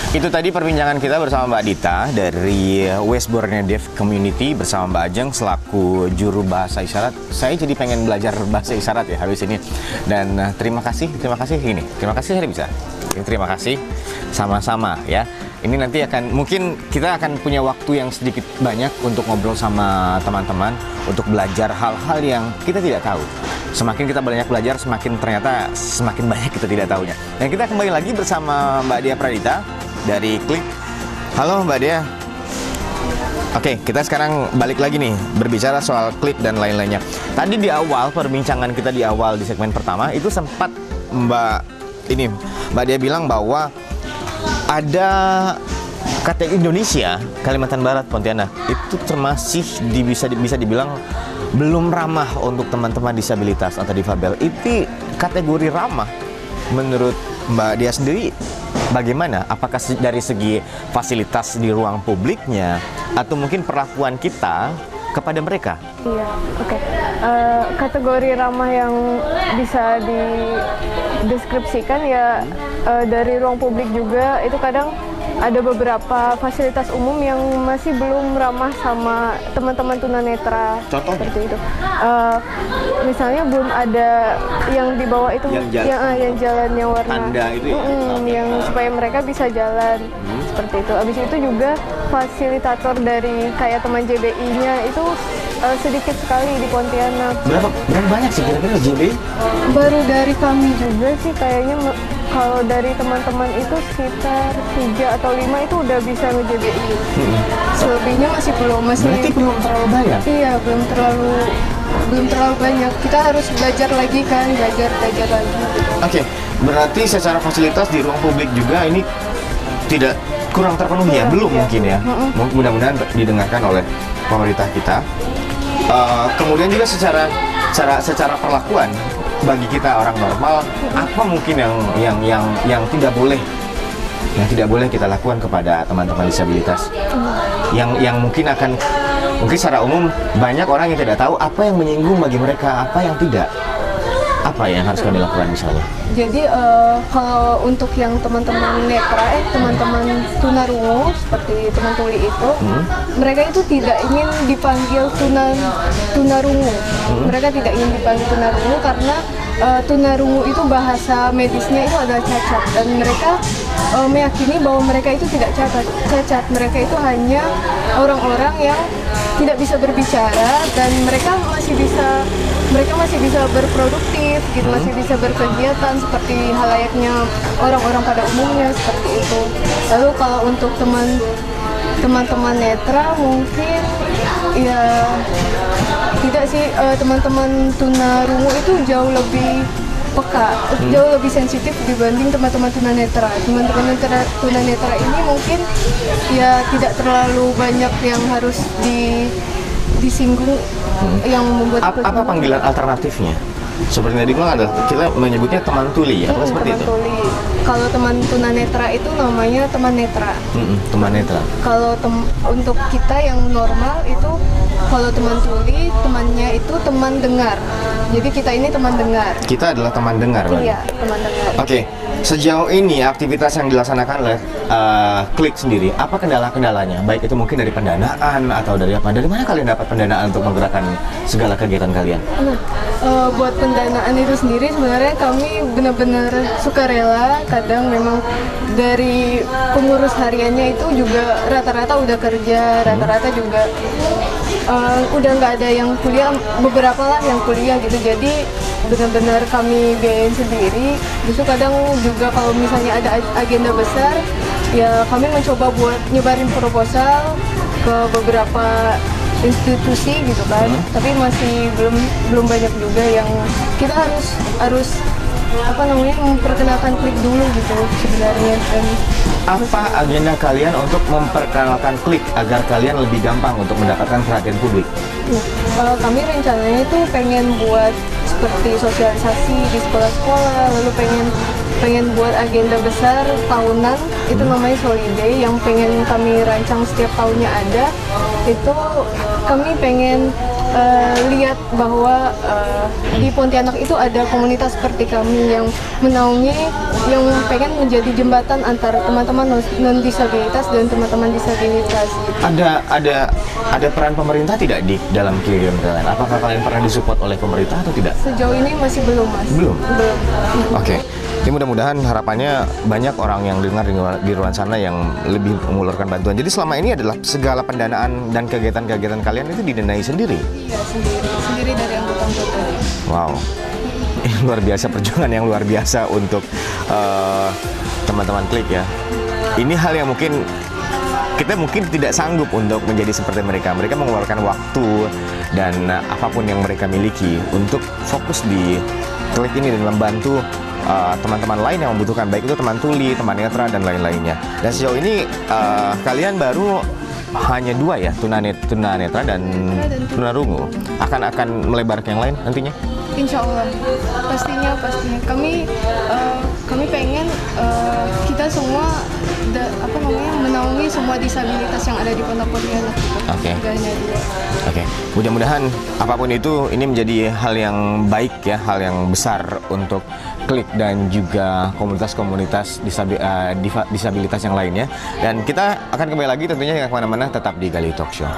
Itu tadi perbincangan kita bersama Mbak Dita dari West Borneo Deaf Community bersama Mbak Ajeng selaku juru bahasa isyarat. Saya jadi pengen belajar bahasa isyarat ya habis ini. Dan terima kasih ini. Terima kasih Hari bisa. Terima kasih sama-sama ya. Ini nanti mungkin kita akan punya waktu yang sedikit banyak untuk ngobrol sama teman-teman untuk belajar hal-hal yang kita tidak tahu. Semakin kita banyak belajar, semakin banyak kita tidak tahunya. Dan kita kembali lagi bersama Mbak Dia Pradita dari Klik. Halo Mbak Dia. Oke, kita sekarang balik lagi nih berbicara soal Klik dan lain-lainnya. Tadi di awal perbincangan kita di segmen pertama itu sempat Mbak Dia bilang bahwa ada KTI Indonesia, Kalimantan Barat, Pontianak itu termasih bisa dibilang belum ramah untuk teman-teman disabilitas atau difabel. Itu kategori ramah menurut Mbak Dia sendiri bagaimana? Apakah dari segi fasilitas di ruang publiknya atau mungkin perlakuan kita kepada mereka? Iya, oke. Kategori ramah yang bisa dideskripsikan ya dari ruang publik juga itu kadang ada beberapa fasilitas umum yang masih belum ramah sama teman-teman tunanetra. Contohnya? Seperti itu. Misalnya belum ada yang di bawah itu yang jalannya warna tanda itu ya? Yang supaya mereka bisa jalan seperti itu. Habis itu juga fasilitator dari kayak teman JBI-nya itu sedikit sekali di Pontianak. Berapa banyak sih kira-kira JBI? Baru dari kami juga sih kayaknya kalau dari teman-teman itu sekitar 3 atau 5 itu udah bisa nge-JBI. Selebihnya masih belum. Berarti belum terlalu banyak? Iya, belum terlalu banyak. Kita harus belajar lagi kan, belajar lagi. Oke, berarti secara fasilitas di ruang publik juga ini tidak kurang terpenuhi ya? Belum mungkin ya? Mudah-mudahan didengarkan oleh pemerintah kita. Kemudian juga secara perlakuan bagi kita orang normal, apa mungkin yang tidak boleh kita lakukan kepada teman-teman disabilitas? Yang mungkin secara umum banyak orang yang tidak tahu apa yang menyinggung bagi mereka, apa yang tidak. Apa yang harus kami lakukan misalnya? Jadi kalau untuk yang teman-teman netra, teman-teman tunarungu seperti teman tuli itu, mereka itu tidak ingin dipanggil tunarungu. Mereka tidak ingin dipanggil tunarungu karena tunarungu itu bahasa medisnya itu adalah cacat, dan mereka meyakini bahwa mereka itu tidak cacat. Mereka itu hanya orang-orang yang tidak bisa berbicara dan mereka masih bisa berproduktif gitu, masih bisa berkegiatan seperti halayaknya orang-orang pada umumnya seperti itu. Lalu kalau untuk teman-teman netra mungkin ya tidak sih, teman-teman tunarungu itu jauh lebih peka, jauh lebih sensitif dibanding teman-teman tunanetra. Teman-teman tunanetra ini mungkin ya tidak terlalu banyak yang harus disinggung yang membuat apa panggilan alternatifnya? Seperti tadi ada kita menyebutnya teman tuli ya, seperti itu. Tuli. Kalau teman tunanetra itu namanya teman netra. Teman netra. Kalau untuk kita yang normal itu kalau teman tuli temannya itu teman dengar. Jadi kita ini teman dengar. Kita adalah teman dengar, Bang. Iya, teman dengar. Oke. Sejauh ini aktivitas yang dilaksanakan oleh Klik sendiri, apa kendala-kendalanya? Baik itu mungkin dari pendanaan atau dari apa? Dari mana kalian dapat pendanaan untuk menggerakkan segala kegiatan kalian? Nah, buat pendanaan itu sendiri sebenarnya kami benar-benar sukarela. Kadang memang dari pengurus hariannya itu juga rata-rata udah kerja, rata-rata juga udah nggak ada yang kuliah, beberapa lah yang kuliah gitu. Jadi benar-benar kami biayain sendiri. Justru kadang juga kalau misalnya ada agenda besar, ya kami mencoba buat nyebarin proposal ke beberapa institusi gitu kan. Tapi masih belum banyak juga yang kita harus memperkenalkan Klik dulu gitu sebenarnya. Dan apa agenda kalian untuk memperkenalkan Klik agar kalian lebih gampang untuk mendapatkan perhatian publik? Kami rencananya itu pengen buat seperti sosialisasi di sekolah-sekolah, lalu pengen buat agenda besar tahunan, itu namanya Soliday, yang pengen kami rancang setiap tahunnya ada. Itu kami pengen lihat bahwa di Pontianak itu ada komunitas seperti kami yang menaungi, yang pengen menjadi jembatan antara teman-teman non disabilitas dan teman-teman disabilitas. Ada peran pemerintah tidak di dalam kegiatan kalian? Apakah kalian pernah disupport oleh pemerintah atau tidak? Sejauh ini masih belum, Mas. Belum? Belum. Oke. Ini mudah-mudahan harapannya banyak orang yang dengar di luar sana yang lebih mengulurkan bantuan. Jadi selama ini adalah segala pendanaan dan kegiatan-kegiatan kalian itu didanai sendiri? Iya, sendiri dari anggota-anggota. Wow. Ini luar biasa, perjuangan yang luar biasa untuk teman-teman Klik ya. Ini hal yang kita mungkin tidak sanggup untuk menjadi seperti mereka. Mereka mengeluarkan waktu dan apapun yang mereka miliki untuk fokus di Klik ini dan membantu teman-teman lain yang membutuhkan, baik itu teman tuli, teman netra, dan lain-lainnya. Dan sejauh ini kalian baru hanya 2 ya, tunanetra dan tunarungu. Akan melebar ke yang lain nantinya? Insya Allah, pastinya. Kami pengen kita semua menaungi semua disabilitas yang ada di Pondok Pontianak. Oke. Tidak hanya 2. Oke, mudah-mudahan apapun itu ini menjadi hal yang baik ya, hal yang besar untuk Klik dan juga komunitas-komunitas disabilitas yang lainnya. Dan kita akan kembali lagi tentunya, jangan kemana-mana, tetap di Gali Talk Show.